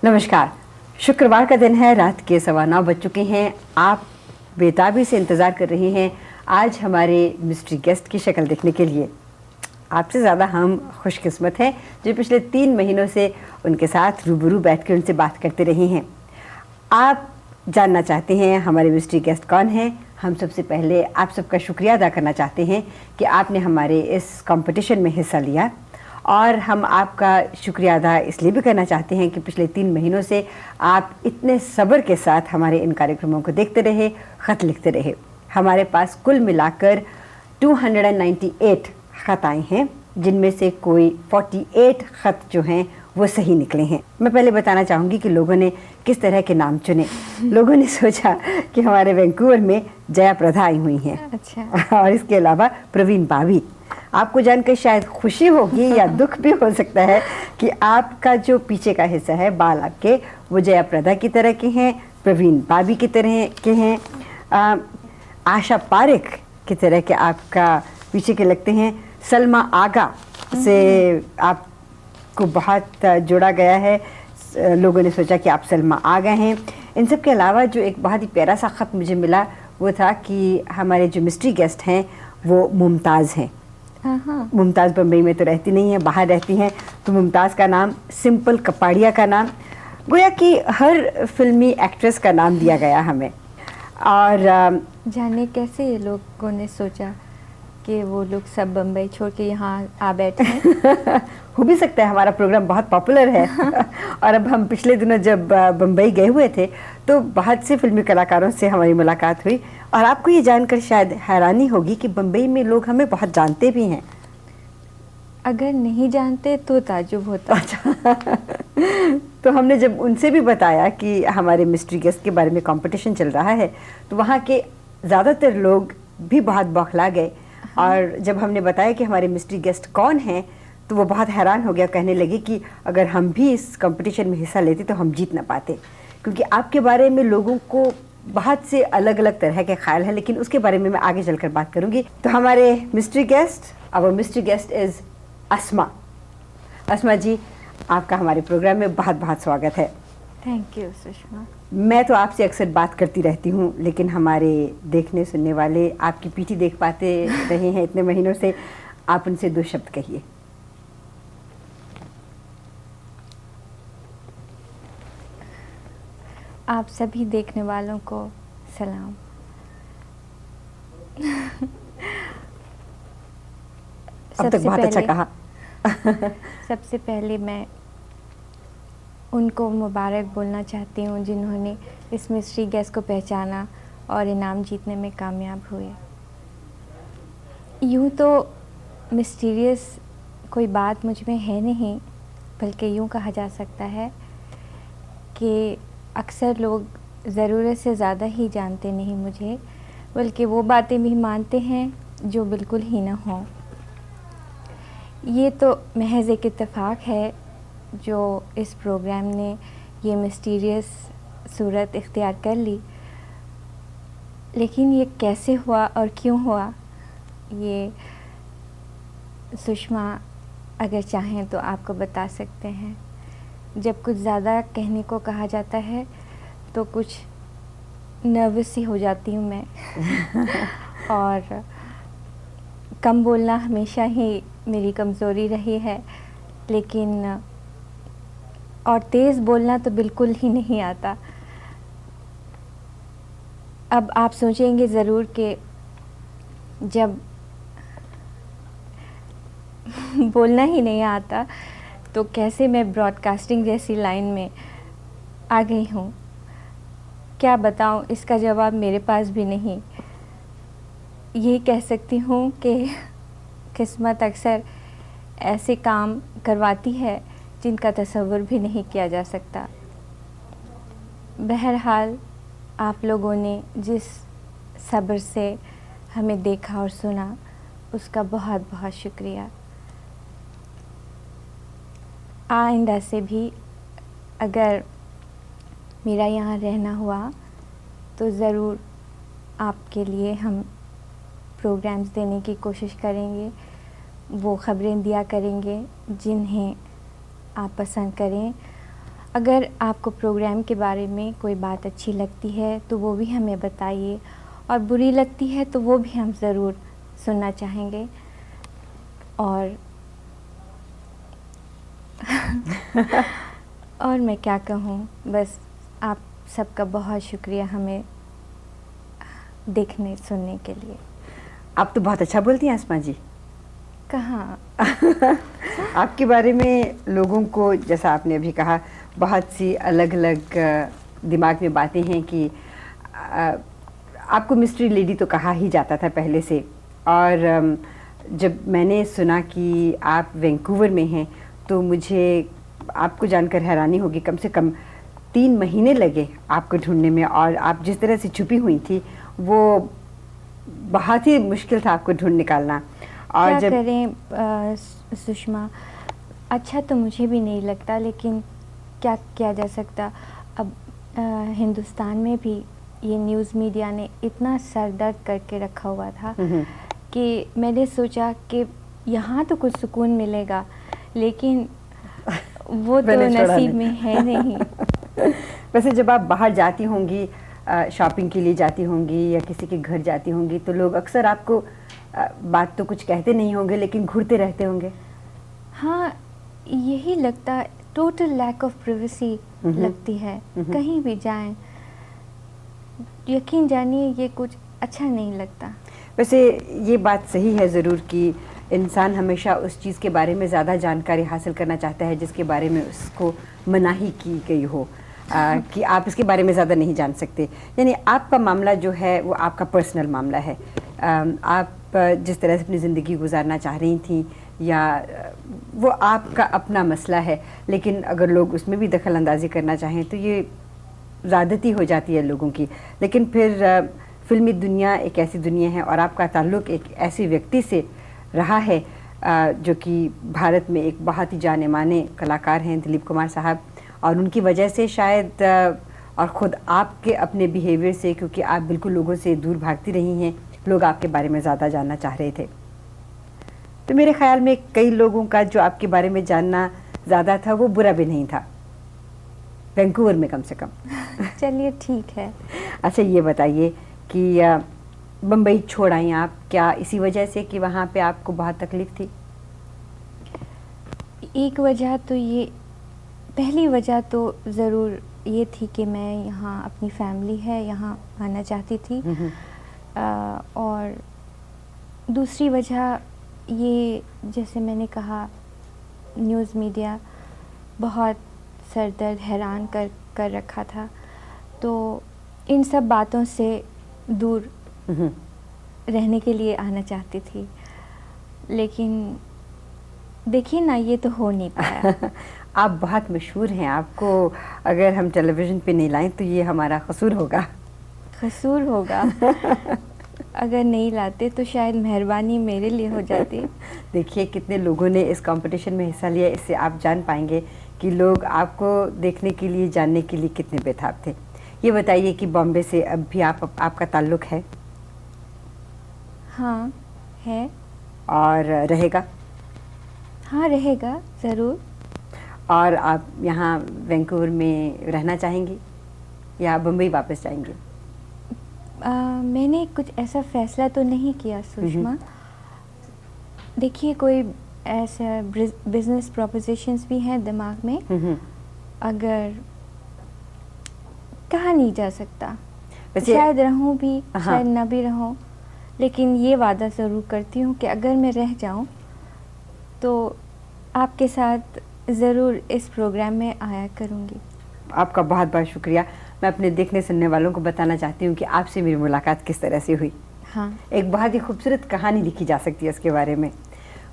नमस्कार। शुक्रवार का दिन है, रात के 9:15 बज चुके हैं। आप बेताबी से इंतज़ार कर रहे हैं आज हमारे मिस्ट्री गेस्ट की शक्ल देखने के लिए। आपसे ज़्यादा हम खुशकिस्मत हैं जो पिछले 3 महीनों से उनके साथ रूबरू बैठकर उनसे बात करते रहे हैं। आप जानना चाहते हैं हमारे मिस्ट्री गेस्ट कौन हैं। हम सबसे पहले आप सबका शुक्रिया अदा करना चाहते हैं कि आपने हमारे इस कंपटीशन में हिस्सा लिया, और हम आपका शुक्रिया अदा इसलिए भी करना चाहते हैं कि पिछले 3 महीनों से आप इतने सब्र के साथ हमारे इन कार्यक्रमों को देखते रहे, ख़त लिखते रहे। हमारे पास कुल मिलाकर 298 ख़त आए हैं, जिनमें से कोई 48 ख़त जो हैं वो सही निकले हैं। मैं पहले बताना चाहूँगी कि लोगों ने किस तरह के नाम चुने। लोगों ने सोचा कि हमारे वैंकूवर में जया प्रदा आई हुई हैं। अच्छा। और इसके अलावा प्रवीण बावी। आपको जानकर शायद खुशी होगी या दुख भी हो सकता है कि आपका जो पीछे का हिस्सा है, बाल आपके, वो जया प्रदा की तरह के हैं, प्रवीण बावी की तरह के हैं, आशा पारेख की तरह के आपका पीछे के लगते हैं, सलमा आगा से आपको बहुत जोड़ा गया है। लोगों ने सोचा कि आप सलमा आगा हैं। इन सब के अलावा जो एक बहुत ही प्यारा सा ख़त मुझे मिला वो था कि हमारे जो मिस्ट्री गेस्ट हैं वो मुमताज़ हैं। मुमताज़ बम्बई में तो रहती नहीं है, बाहर रहती हैं, तो मुमताज़ का नाम सिंपल कपाड़िया का नाम, गोया कि हर फिल्मी एक्ट्रेस का नाम दिया गया हमें। और जाने कैसे ये लोगों ने सोचा कि वो लोग सब बम्बई छोड़ के यहाँ आ बैठे हैं। हो भी सकता है, हमारा प्रोग्राम बहुत पॉपुलर है। और अब हम पिछले दिनों जब बम्बई गए हुए थे तो बहुत से फिल्मी कलाकारों से हमारी मुलाकात हुई, और आपको ये जानकर शायद हैरानी होगी कि बम्बई में लोग हमें बहुत जानते भी हैं। अगर नहीं जानते तो ताज्जुब होता। तो हमने जब उनसे भी बताया कि हमारे मिस्ट्री गेस्ट के बारे में कंपटीशन चल रहा है, तो वहाँ के ज़्यादातर लोग भी बहुत बौखला गए। और जब हमने बताया कि हमारे मिस्ट्री गेस्ट कौन हैं, तो वो बहुत हैरान हो गया। कहने लगे कि अगर हम भी इस कंपटीशन में हिस्सा लेते तो हम जीत ना पाते, क्योंकि आपके बारे में लोगों को बहुत से अलग अलग तरह के ख्याल हैं, लेकिन उसके बारे में मैं आगे चलकर बात करूंगी। तो हमारे mystery guest, our mystery guest is Asma. Asma ji, आपका हमारे प्रोग्राम में बहुत बहुत स्वागत है। Thank you Sushma. मैं तो आपसे अक्सर बात करती रहती हूँ, लेकिन हमारे देखने सुनने वाले आपकी पीठी देख पाते रहे हैं इतने महीनों से। आप उनसे 2 शब्द कहिए। आप सभी देखने वालों को सलाम। अब तक बहुत अच्छा कहा। सबसे पहले मैं उनको मुबारक बोलना चाहती हूँ जिन्होंने इस मिस्ट्री गेस्ट को पहचाना और इनाम जीतने में कामयाब हुए। यूँ तो मिस्टीरियस कोई बात मुझ में है नहीं, बल्कि यूँ कहा जा सकता है कि अक्सर लोग ज़रूरत से ज़्यादा ही जानते नहीं मुझे, बल्कि वो बातें भी मानते हैं जो बिल्कुल ही ना हों। ये तो महज एक इत्तेफाक है जो इस प्रोग्राम ने ये मिस्टीरियस सूरत इख्तियार कर ली, लेकिन ये कैसे हुआ और क्यों हुआ, ये सुषमा अगर चाहें तो आपको बता सकते हैं। जब कुछ ज़्यादा कहने को कहा जाता है तो कुछ नर्वस सी हो जाती हूँ मैं। और कम बोलना हमेशा ही मेरी कमज़ोरी रही है, लेकिन और तेज़ बोलना तो बिल्कुल ही नहीं आता। अब आप सोचेंगे ज़रूर कि जब बोलना ही नहीं आता तो कैसे मैं ब्रॉडकास्टिंग जैसी लाइन में आ गई हूँ। क्या बताऊँ, इसका जवाब मेरे पास भी नहीं। यही कह सकती हूँ कि किस्मत अक्सर ऐसे काम करवाती है जिनका तसव्वुर भी नहीं किया जा सकता। बहरहाल, आप लोगों ने जिस सब्र से हमें देखा और सुना, उसका बहुत बहुत शुक्रिया। आइंदा से भी अगर मेरा यहाँ रहना हुआ तो ज़रूर आपके लिए हम प्रोग्राम्स देने की कोशिश करेंगे, वो ख़बरें दिया करेंगे जिन्हें आप पसंद करें। अगर आपको प्रोग्राम के बारे में कोई बात अच्छी लगती है तो वो भी हमें बताइए, और बुरी लगती है तो वो भी हम ज़रूर सुनना चाहेंगे। और और मैं क्या कहूँ, बस आप सबका बहुत शुक्रिया हमें देखने सुनने के लिए। आप तो बहुत अच्छा बोलती हैं आसमा जी। कहाँ? आपके बारे में लोगों को, जैसा आपने अभी कहा, बहुत सी अलग अलग दिमाग में बातें हैं कि आपको मिस्ट्री लेडी तो कहा ही जाता था पहले से, और जब मैंने सुना कि आप वैंकूवर में हैं तो मुझे आपको जानकर हैरानी होगी, कम से कम 3 महीने लगे आपको ढूंढने में, और आप जिस तरह से छुपी हुई थी वो बहुत ही मुश्किल था आपको ढूंढ निकालना। और क्या जब करें सुषमा, अच्छा तो मुझे भी नहीं लगता, लेकिन क्या किया जा सकता। अब हिंदुस्तान में भी ये न्यूज़ मीडिया ने इतना सर दर्द करके रखा हुआ था कि मैंने सोचा कि यहाँ तो कुछ सुकून मिलेगा, लेकिन वो तो नसीब में है नहीं। वैसे जब आप बाहर जाती होंगी, शॉपिंग के लिए जाती होंगी या किसी के घर जाती होंगी, तो लोग अक्सर आपको बात तो कुछ कहते नहीं होंगे लेकिन घूरते रहते होंगे। हाँ, यही लगता, टोटल लैक ऑफ प्राइवेसी लगती है। कहीं भी जाएं, यकीन जानिए ये कुछ अच्छा नहीं लगता। वैसे ये बात सही है ज़रूर कि इंसान हमेशा उस चीज़ के बारे में ज़्यादा जानकारी हासिल करना चाहता है जिसके बारे में उसको मनाही की गई हो, कि आप इसके बारे में ज़्यादा नहीं जान सकते। यानी आपका मामला जो है वो आपका पर्सनल मामला है। आप जिस तरह से अपनी ज़िंदगी गुजारना चाह रही थी, या वो आपका अपना मसला है, लेकिन अगर लोग उसमें भी दखल अंदाज़ी करना चाहें तो ये ज़्यादती हो जाती है लोगों की। लेकिन फिर फिल्मी दुनिया एक ऐसी दुनिया है और आपका ताल्लुक़ एक ऐसे व्यक्ति से रहा है जो कि भारत में एक बहुत ही जाने माने कलाकार हैं, दिलीप कुमार साहब, और उनकी वजह से शायद और ख़ुद आपके अपने बिहेवियर से, क्योंकि आप बिल्कुल लोगों से दूर भागती रही हैं, लोग आपके बारे में ज़्यादा जानना चाह रहे थे। तो मेरे ख़्याल में कई लोगों का जो आपके बारे में जानना ज़्यादा था वो बुरा भी नहीं था, वैंकूवर में कम से कम। चलिए ठीक है। अच्छा ये बताइए कि बम्बई छोड़ आई आप, क्या इसी वजह से कि वहाँ पे आपको बहुत तकलीफ़ थी? एक वजह तो ये, पहली वजह तो ज़रूर ये थी कि मैं यहाँ, अपनी फैमिली है यहाँ आना चाहती थी। और दूसरी वजह ये, जैसे मैंने कहा, न्यूज़ मीडिया बहुत सरदर्द हैरान कर रखा था, तो इन सब बातों से दूर रहने के लिए आना चाहती थी, लेकिन देखिए ना, ये तो हो नहीं पाया। आप बहुत मशहूर हैं, आपको अगर हम टेलीविज़न पे नहीं लाएं तो ये हमारा कसूर होगा। कसूर होगा? अगर नहीं लाते तो शायद मेहरबानी मेरे लिए हो जाती। देखिए कितने लोगों ने इस कंपटीशन में हिस्सा लिया, इससे आप जान पाएंगे कि लोग आपको देखने के लिए, जानने के लिए कितने बेताब थे। ये बताइए कि बॉम्बे से अब भी आपका ताल्लुक़ है? हाँ है। और रहेगा? हाँ रहेगा ज़रूर। और आप यहाँ वैंकूवर में रहना चाहेंगी या बम्बई वापस जाएंगी? मैंने कुछ ऐसा फ़ैसला तो नहीं किया सुषमा। देखिए, कोई ऐसा बिज़नेस प्रपोजिशंस भी हैं दिमाग में, अगर कहा नहीं जा सकता, शायद रहूं भी, शायद ना भी रहूं, लेकिन ये वादा ज़रूर करती हूँ कि अगर मैं रह जाऊँ तो आपके साथ ज़रूर इस प्रोग्राम में आया करूँगी। आपका बहुत बहुत शुक्रिया। मैं अपने देखने सुनने वालों को बताना चाहती हूँ कि आपसे मेरी मुलाकात किस तरह से हुई। हाँ, एक बहुत ही खूबसूरत कहानी लिखी जा सकती है इसके बारे में।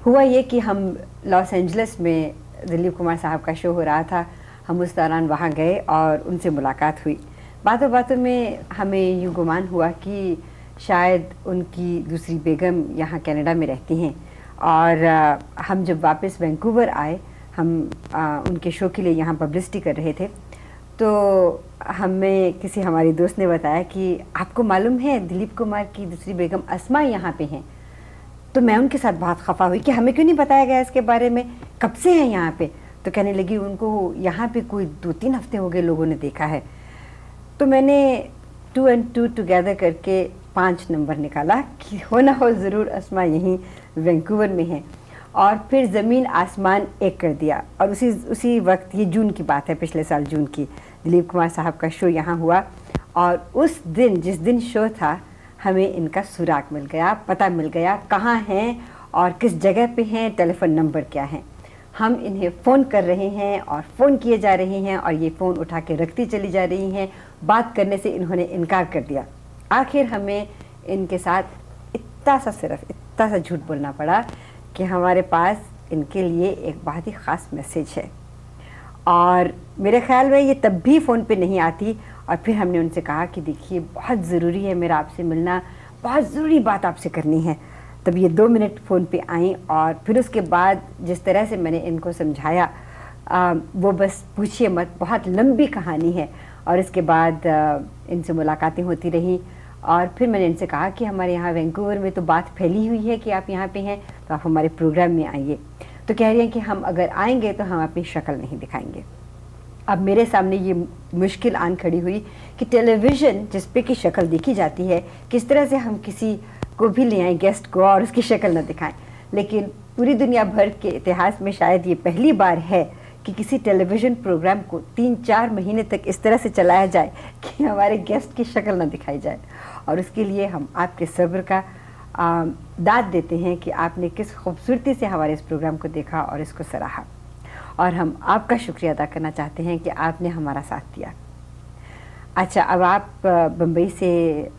हुआ ये कि हम लॉस एंजलिस में दिलीप कुमार साहब का शो हो रहा था, हम उस दौरान वहाँ गए और उनसे मुलाकात हुई। बातों बातों में हमें यूँ गुमान हुआ कि शायद उनकी दूसरी बेगम यहाँ कनाडा में रहती हैं, और हम जब वापस वैंकूवर आए, हम उनके शो के लिए यहाँ पब्लिसिटी कर रहे थे, तो हमें किसी हमारी दोस्त ने बताया कि आपको मालूम है दिलीप कुमार की दूसरी बेगम अस्मा यहाँ पे हैं। तो मैं उनके साथ बहुत खफा हुई कि हमें क्यों नहीं बताया गया इसके बारे में, कब से हैं यहाँ पे। तो कहने लगी उनको यहाँ पे कोई 2-3 हफ्ते हो गए लोगों ने देखा है। तो मैंने 2 and 2 टुगेदर करके 5 नंबर निकाला कि हो ना हो ज़रूर अस्मा यहीं वैंकूवर में है, और फिर ज़मीन आसमान एक कर दिया। और उसी वक्त, ये जून की बात है, पिछले साल जून की, दिलीप कुमार साहब का शो यहाँ हुआ, और उस दिन जिस दिन शो था हमें इनका सुराग मिल गया, पता मिल गया कहाँ हैं और किस जगह पे हैं, टेलीफोन नंबर क्या है। हम इन्हें फ़ोन कर रहे हैं और फ़ोन किए जा रहे हैं और ये फ़ोन उठा के रखती चली जा रही हैं। बात करने से इन्होंने इनकार कर दिया। आखिर हमें इनके साथ इतना सा झूठ बोलना पड़ा कि हमारे पास इनके लिए एक बहुत ही ख़ास मैसेज है, और मेरे ख्याल में ये तब भी फ़ोन पे नहीं आती। और फिर हमने उनसे कहा कि देखिए बहुत ज़रूरी है मेरा आपसे मिलना, बहुत ज़रूरी बात आपसे करनी है। तब ये 2 मिनट फ़ोन पे आई, और फिर उसके बाद जिस तरह से मैंने इनको समझाया वो बस पूछिए मत, बहुत लंबी कहानी है। और इसके बाद इनसे मुलाकातें होती रही, और फिर मैंने इनसे कहा कि हमारे यहाँ वैंकूवर में तो बात फैली हुई है कि आप यहाँ पे हैं, तो आप हमारे प्रोग्राम में आइए। तो कह रही हैं कि हम अगर आएंगे तो हम अपनी शक्ल नहीं दिखाएंगे। अब मेरे सामने ये मुश्किल आन खड़ी हुई कि टेलीविज़न जिस पे की शक्ल देखी जाती है, किस तरह से हम किसी को भी ले आएँ गेस्ट को और उसकी शक्ल न दिखाएं। लेकिन पूरी दुनिया भर के इतिहास में शायद ये पहली बार है कि किसी टेलीविज़न प्रोग्राम को 3-4 महीने तक इस तरह से चलाया जाए कि हमारे गेस्ट की शक्ल न दिखाई जाए। और उसके लिए हम आपके सब्र का दाद देते हैं कि आपने किस खूबसूरती से हमारे इस प्रोग्राम को देखा और इसको सराहा, और हम आपका शुक्रिया अदा करना चाहते हैं कि आपने हमारा साथ दिया। अच्छा, अब आप बम्बई से,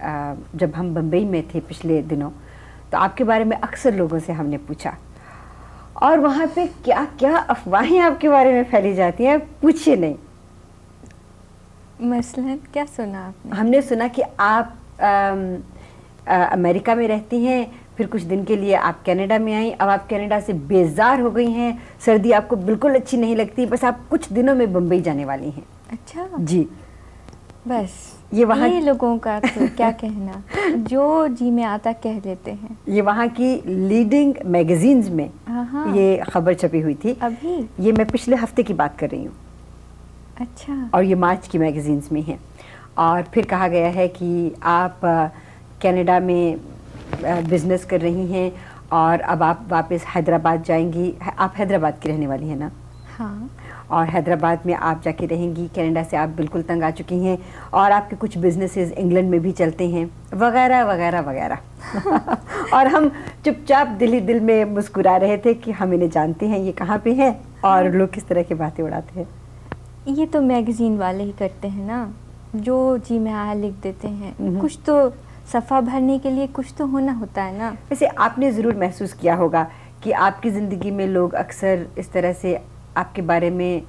जब हम बम्बई में थे पिछले दिनों, तो आपके बारे में अक्सर लोगों से हमने पूछा, और वहाँ पे क्या क्या अफवाहें आपके बारे में फैली जाती हैं, पूछिए नहीं। मसलन क्या सुना आपने? हमने सुना कि आप अमेरिका में रहती हैं, फिर कुछ दिन के लिए आप कनाडा में आई, अब आप कनाडा से बेजार हो गई हैं, सर्दी आपको बिल्कुल अच्छी नहीं लगती, बस आप कुछ दिनों में बम्बई जाने वाली हैं। अच्छा जी, बस ये लोगों का तो क्या कहना, जो जी में आता कह लेते हैं। ये वहाँ की लीडिंग मैगजीन्स में ये खबर छपी हुई थी। अभी ये मैं पिछले हफ्ते की बात कर रही हूँ। अच्छा। और ये मार्च की मैगजीन्स में है। और फिर कहा गया है कि आप कनाडा में बिजनेस कर रही हैं और अब आप वापस हैदराबाद जाएंगी। आप हैदराबाद की रहने वाली हैं ना? हाँ। और हैदराबाद में आप जाके रहेंगी। कनाडा से आप बिल्कुल तंग आ चुकी हैं और आपके कुछ बिजनेसेस इंग्लैंड में भी चलते हैं, वगैरह वगैरह वगैरह। और हम चुपचाप दिल ही दिल में मुस्कुरा रहे थे कि हम इन्हें जानते हैं, ये कहाँ पे हैं और लोग किस तरह की बातें उड़ाते हैं। ये तो मैगजीन वाले ही करते हैं ना, जो जी में आया लिख देते हैं। कुछ तो सफ़ा भरने के लिए कुछ तो होना होता है ना। वैसे आपने ज़रूर महसूस किया होगा कि आपकी ज़िंदगी में लोग अक्सर इस तरह से आपके बारे में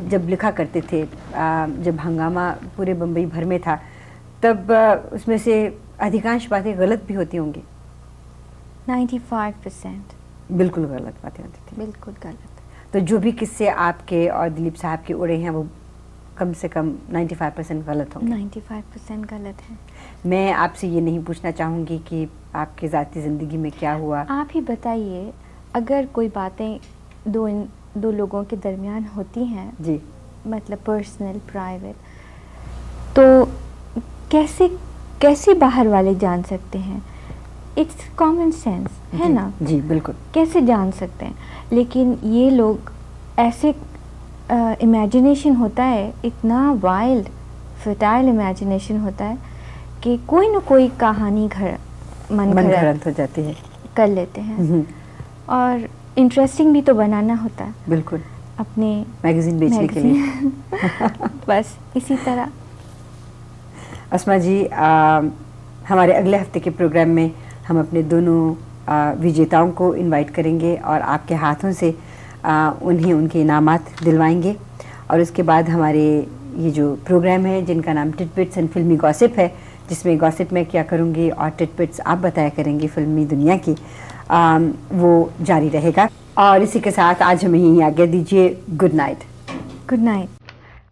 जब लिखा करते थे, जब हंगामा पूरे बम्बई भर में था, तब उसमें से अधिकांश बातें गलत भी होती होंगी। 95% बिल्कुल गलत बातें होती थी। बिल्कुल गलत। तो जो भी किस्से आपके और दिलीप साहब के उड़े हैं वो कम से कम 95% गलत होंगे। 95% गलत है। मैं आपसे ये नहीं पूछना चाहूँगी कि आपकी ज़ाती ज़िंदगी में क्या हुआ। आप ही बताइए, अगर कोई बातें दो लोगों के दरमियान होती हैं जी, मतलब पर्सनल प्राइवेट, तो कैसे बाहर वाले जान सकते हैं? इट्स कॉमन सेंस है ना। जी बिल्कुल, कैसे जान सकते हैं। लेकिन ये लोग ऐसे इमेजिनेशन होता है, इतना वाइल्ड फर्टाइल इमेजिनेशन होता है कि कोई ना कोई कहानी मन घड़ंत हो जाती है, कर लेते हैं। और इंटरेस्टिंग भी तो बनाना होता है। बिल्कुल, अपने मैगजीन बेचने के लिए। बस इसी तरह। अस्मा जी, हमारे अगले हफ्ते के प्रोग्राम में हम अपने दोनों विजेताओं को इनवाइट करेंगे और आपके हाथों से उन्हें उनके इनामात दिलवाएंगे। और उसके बाद हमारे ये जो प्रोग्राम है जिनका नाम टिटबिट्स एंड फिल्मी गॉसिप है, जिसमें गॉसिप मैं क्या करूँगी और टिटबिट्स आप बताया करेंगी फिल्मी दुनिया की, वो जारी रहेगा। और इसी के साथ आज हमें यहीं आज्ञा दीजिए। Good night. Good night.